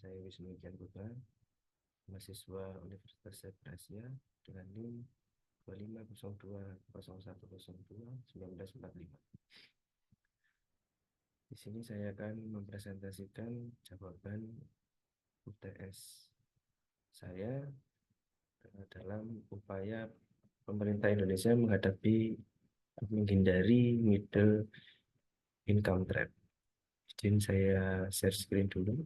Saya Wisnu Kian Putra, mahasiswa Universitas Sains Asia dengan NIM 250201021945. Di sini saya akan mempresentasikan jawaban UTS saya dalam upaya pemerintah Indonesia menghindari middle income trap. Izin saya share screen dulu.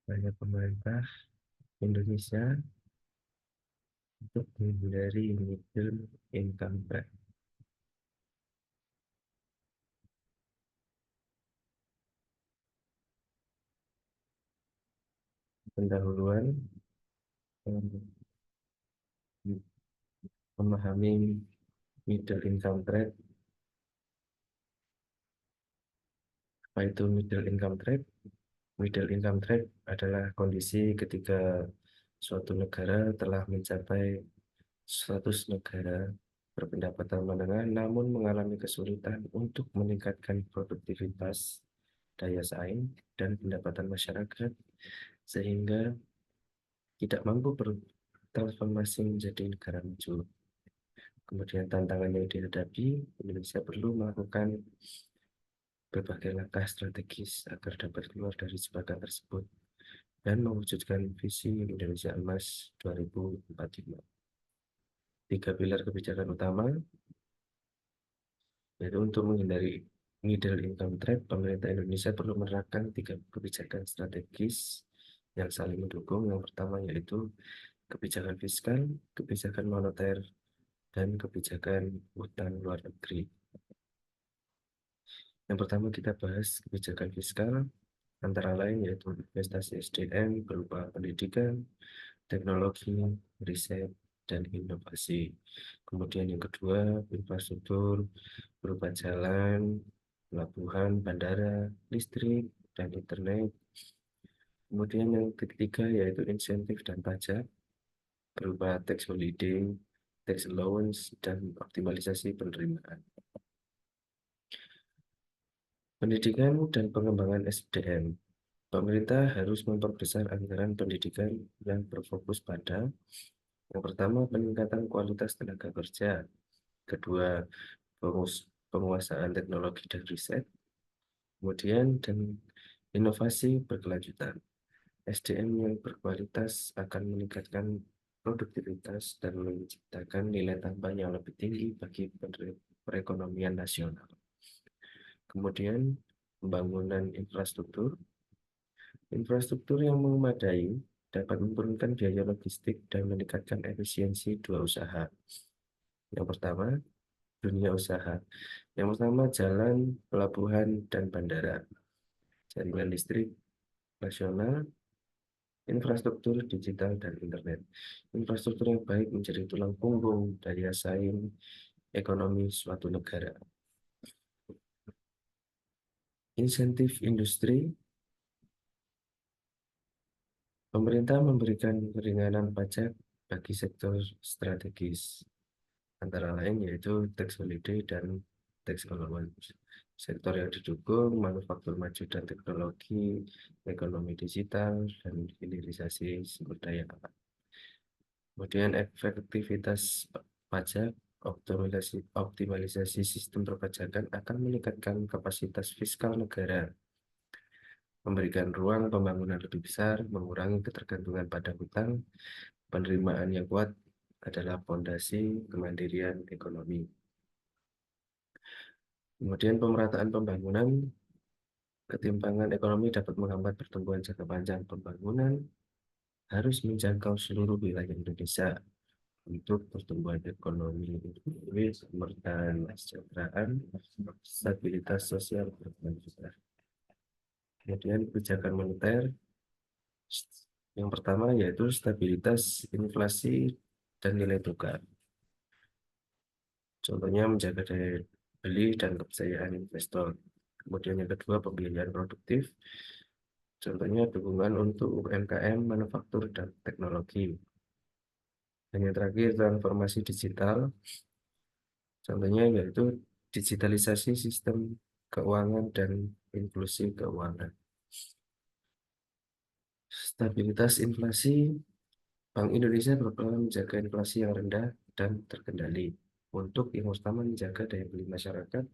Upaya pemerintah Indonesia untuk menghindari middle income trap. Pendahuluan memahami middle income trap. Apa itu middle income trap? Middle income trap adalah kondisi ketika suatu negara telah mencapai status negara berpendapatan menengah namun mengalami kesulitan untuk meningkatkan produktivitas, daya saing, dan pendapatan masyarakat sehingga tidak mampu bertransformasi menjadi negara maju. Kemudian tantangan yang dihadapi, Indonesia perlu melakukan berbagai langkah strategis agar dapat keluar dari jebakan tersebut dan mewujudkan visi Indonesia Emas 2045. 3 pilar kebijakan utama, yaitu untuk menghindari middle income trap, pemerintah Indonesia perlu menerapkan 3 kebijakan strategis yang saling mendukung. Yang pertama yaitu kebijakan fiskal, kebijakan moneter, dan kebijakan utang luar negeri. Yang pertama kita bahas kebijakan fiskal, antara lain yaitu investasi SDM berupa pendidikan, teknologi, riset, dan inovasi. Kemudian yang kedua, infrastruktur berupa jalan, pelabuhan, bandara, listrik, dan internet. Kemudian yang ketiga yaitu insentif dan pajak berupa tax holiday, tax allowance, dan optimalisasi penerimaan. Pendidikan dan pengembangan SDM. Pemerintah harus memperbesar anggaran pendidikan yang berfokus pada yang pertama, peningkatan kualitas tenaga kerja. Kedua, penguasaan teknologi dan riset. Kemudian, dan inovasi berkelanjutan. SDM yang berkualitas akan meningkatkan produktivitas dan menciptakan nilai tambah yang lebih tinggi bagi perekonomian nasional. Kemudian, pembangunan infrastruktur. Infrastruktur yang memadai dapat menurunkan biaya logistik dan meningkatkan efisiensi dua usaha. Yang pertama, dunia usaha. Yang pertama, jalan, pelabuhan, dan bandara. Jaringan listrik nasional, infrastruktur digital, dan internet. Infrastruktur yang baik menjadi tulang punggung daya saing ekonomi suatu negara. Insentif industri. Pemerintah memberikan keringanan pajak bagi sektor strategis, antara lain yaitu tax holiday dan tax allowance. Sektor yang didukung, manufaktur maju dan teknologi, ekonomi digital, dan hilirisasi sumber daya alam. Kemudian efektivitas pajak, optimalisasi sistem perpajakan akan meningkatkan kapasitas fiskal negara, memberikan ruang pembangunan lebih besar, mengurangi ketergantungan pada hutang. Penerimaan yang kuat adalah fondasi kemandirian ekonomi. Kemudian pemerataan pembangunan, ketimpangan ekonomi dapat menghambat pertumbuhan jangka panjang. Pembangunan harus menjangkau seluruh wilayah Indonesia untuk pertumbuhan ekonomi, kemerdekaan, kesejahteraan, stabilitas sosial berkelanjutan. Kemudian kebijakan moneter, yang pertama yaitu stabilitas inflasi dan nilai tukar. Contohnya menjaga daya beli dan kepercayaan investor. Kemudian yang kedua, pembiayaan produktif. Contohnya dukungan untuk UMKM, manufaktur, dan teknologi. Dan yang terakhir, transformasi digital. Contohnya yaitu digitalisasi sistem keuangan dan inklusi keuangan. Stabilitas inflasi, Bank Indonesia berperan menjaga inflasi yang rendah dan terkendali. Untuk yang pertama menjaga daya beli masyarakat,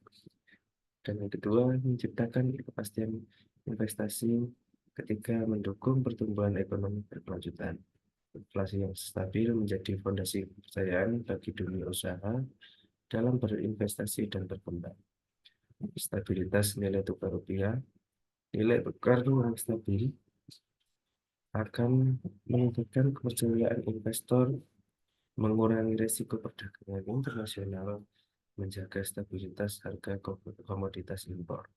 dan yang kedua menciptakan kepastian investasi, ketiga mendukung pertumbuhan ekonomi berkelanjutan. Inflasi yang stabil menjadi fondasi kepercayaan bagi dunia usaha dalam berinvestasi dan berkembang. Stabilitas nilai tukar rupiah, nilai tukar yang stabil akan meningkatkan kepercayaan investor, mengurangi risiko perdagangan internasional, menjaga stabilitas harga komoditas impor.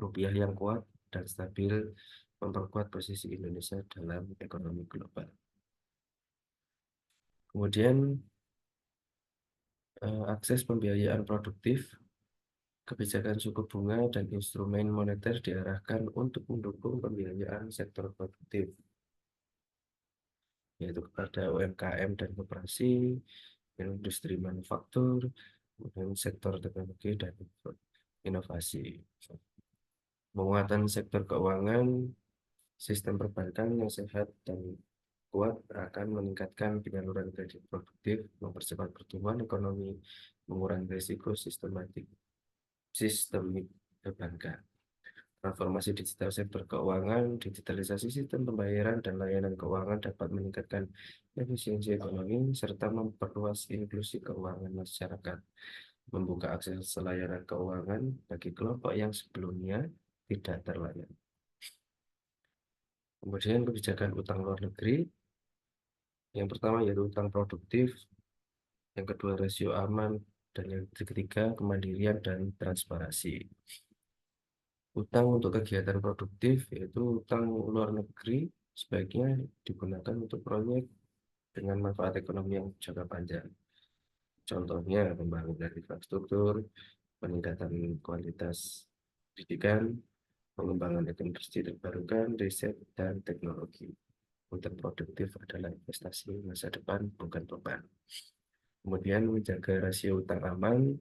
Rupiah yang kuat dan stabil memperkuat posisi Indonesia dalam ekonomi global. Kemudian akses pembiayaan produktif, kebijakan suku bunga dan instrumen moneter diarahkan untuk mendukung pembiayaan sektor produktif, yaitu kepada UMKM dan koperasi, industri manufaktur, kemudian sektor teknologi dan inovasi. Penguatan sektor keuangan, sistem perbankan yang sehat dan kuat akan meningkatkan penyaluran kredit produktif, mempercepat pertumbuhan ekonomi, mengurangi risiko sistemik perbankan. Transformasi digital sektor keuangan, digitalisasi sistem pembayaran dan layanan keuangan dapat meningkatkan efisiensi ekonomi serta memperluas inklusi keuangan masyarakat, membuka akses layanan keuangan bagi kelompok yang sebelumnya tidak terlayani. Kemudian kebijakan utang luar negeri, yang pertama yaitu utang produktif, yang kedua rasio aman, dan yang ketiga kemandirian dan transparansi. Utang untuk kegiatan produktif yaitu utang luar negeri sebaiknya digunakan untuk proyek dengan manfaat ekonomi yang jangka panjang. Contohnya pembangunan infrastruktur, peningkatan kualitas pendidikan, pengembangan industri terbarukan, riset, dan teknologi. Utang produktif adalah investasi masa depan, bukan beban. Kemudian menjaga rasio utang aman,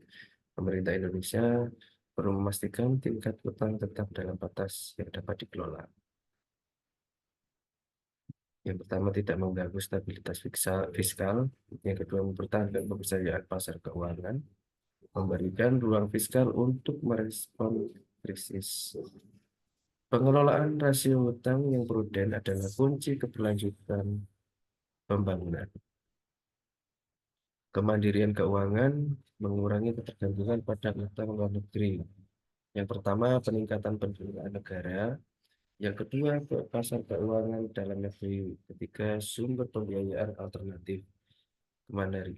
pemerintah Indonesia perlu memastikan tingkat utang tetap dalam batas yang dapat dikelola. Yang pertama tidak mengganggu stabilitas fiskal, yang kedua mempertahankan kepercayaan pasar keuangan, memberikan ruang fiskal untuk merespon krisis. Pengelolaan rasio utang yang prudent adalah kunci keberlanjutan pembangunan. Kemandirian keuangan mengurangi ketergantungan pada utang luar negeri. Yang pertama, peningkatan pendanaan negara. Yang kedua, pasar keuangan dalam negeri. Ketiga, sumber pembiayaan alternatif.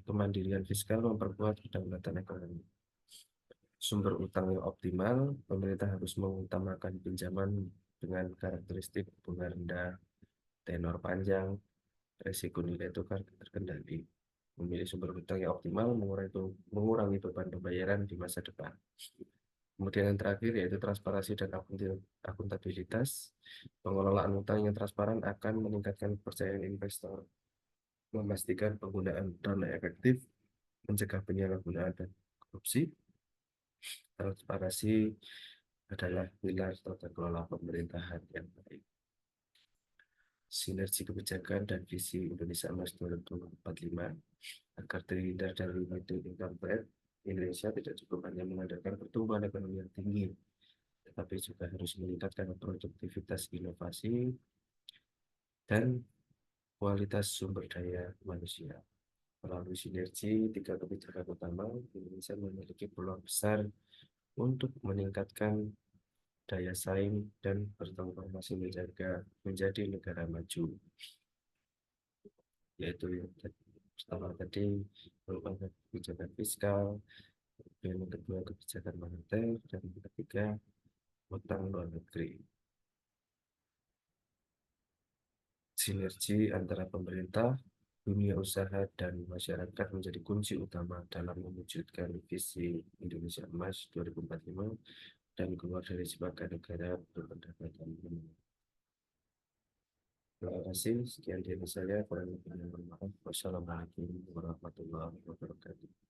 Kemandirian fiskal memperkuat kedaulatan ekonomi. Sumber utang yang optimal, pemerintah harus mengutamakan pinjaman dengan karakteristik bunga rendah, tenor panjang, risiko nilai tukar terkendali. Memilih sumber utang yang optimal mengurangi beban pembayaran di masa depan. Kemudian yang terakhir yaitu transparansi dan akuntabilitas. Pengelolaan utang yang transparan akan meningkatkan kepercayaan investor, memastikan penggunaan dana efektif, mencegah penyalahgunaan dan korupsi. Transparansi adalah pilar tata kelola pemerintahan yang baik. Sinergi kebijakan dan visi Indonesia Emas 2045 agar terhindar dari middle income trap, Indonesia tidak cukup hanya mengandalkan pertumbuhan ekonomi yang tinggi, tetapi juga harus meningkatkan produktivitas inovasi dan kualitas sumber daya manusia. Melalui sinergi tiga kebijakan utama, Indonesia memiliki peluang besar untuk meningkatkan daya saing dan bertransformasi menjadi negara maju, yaitu yang pertama tadi merupakan kebijakan fiskal, yang kedua kebijakan moneter, dan yang ketiga utang luar negeri. Sinergi antara pemerintah, dunia usaha, dan masyarakat menjadi kunci utama dalam mewujudkan visi Indonesia Emas 2045 dan keluar dari sebagai negara berpendapatan menengah. Terima kasih. Sekian dari saya. Kurang lebihnya mohon maaf. Wassalamualaikum warahmatullahi wabarakatuh.